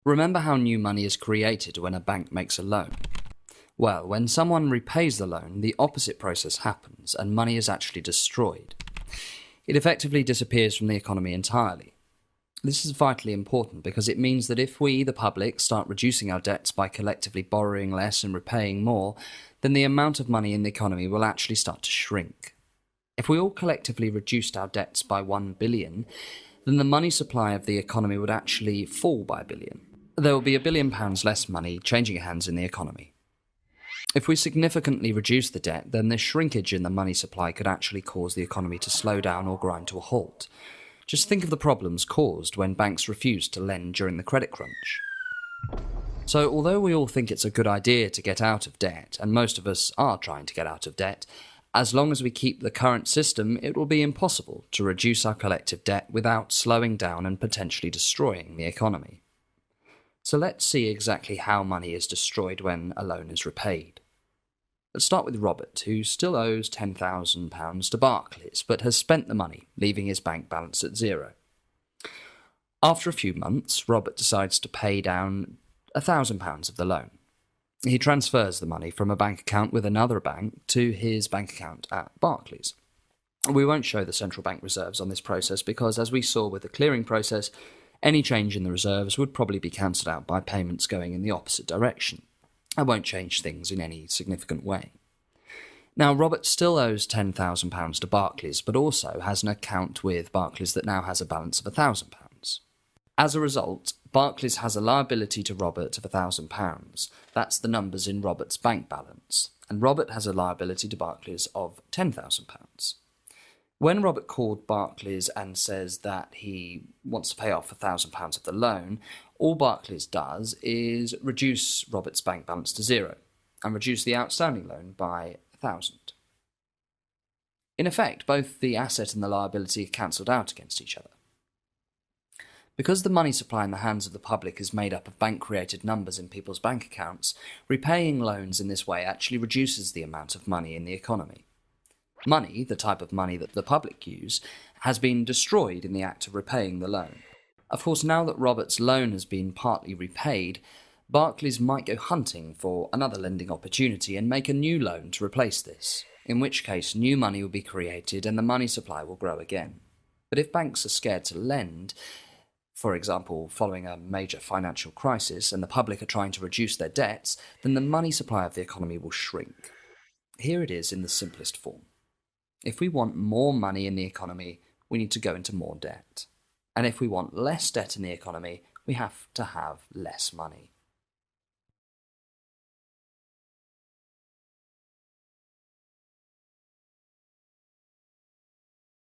Remember how new money is created when a bank makes a loan? Well, when someone repays the loan, the opposite process happens and money is actually destroyed. It effectively disappears from the economy entirely. This is vitally important because it means that if we, the public, start reducing our debts by collectively borrowing less and repaying more, then the amount of money in the economy will actually start to shrink. If we all collectively reduced our debts by 1 billion, then the money supply of the economy would actually fall by a billion. There will be £1 billion less money changing hands in the economy. If we significantly reduce the debt, then this shrinkage in the money supply could actually cause the economy to slow down or grind to a halt. Just think of the problems caused when banks refused to lend during the credit crunch. So, although we all think it's a good idea to get out of debt, and most of us are trying to get out of debt, as long as we keep the current system, it will be impossible to reduce our collective debt without slowing down and potentially destroying the economy. So let's see exactly how money is destroyed when a loan is repaid. Let's start with Robert, who still owes £10,000 to Barclays, but has spent the money, leaving his bank balance at zero. After a few months, Robert decides to pay down £1,000 of the loan. He transfers the money from a bank account with another bank to his bank account at Barclays. We won't show the central bank reserves on this process because, as we saw with the clearing process, any change in the reserves would probably be cancelled out by payments going in the opposite direction. I won't change things in any significant way. Now, Robert still owes £10,000 to Barclays, but also has an account with Barclays that now has a balance of £1,000. As a result, Barclays has a liability to Robert of £1,000. That's the numbers in Robert's bank balance. And Robert has a liability to Barclays of £10,000. When Robert called Barclays and says that he wants to pay off £1,000 of the loan, all Barclays does is reduce Robert's bank balance to zero and reduce the outstanding loan by £1,000. In effect, both the asset and the liability are cancelled out against each other. Because the money supply in the hands of the public is made up of bank-created numbers in people's bank accounts, repaying loans in this way actually reduces the amount of money in the economy. Money, the type of money that the public use, has been destroyed in the act of repaying the loan. Of course, now that Robert's loan has been partly repaid, Barclays might go hunting for another lending opportunity and make a new loan to replace this, in which case new money will be created and the money supply will grow again. But if banks are scared to lend, for example, following a major financial crisis, and the public are trying to reduce their debts, then the money supply of the economy will shrink. Here it is in the simplest form. If we want more money in the economy, we need to go into more debt. And if we want less debt in the economy, we have to have less money.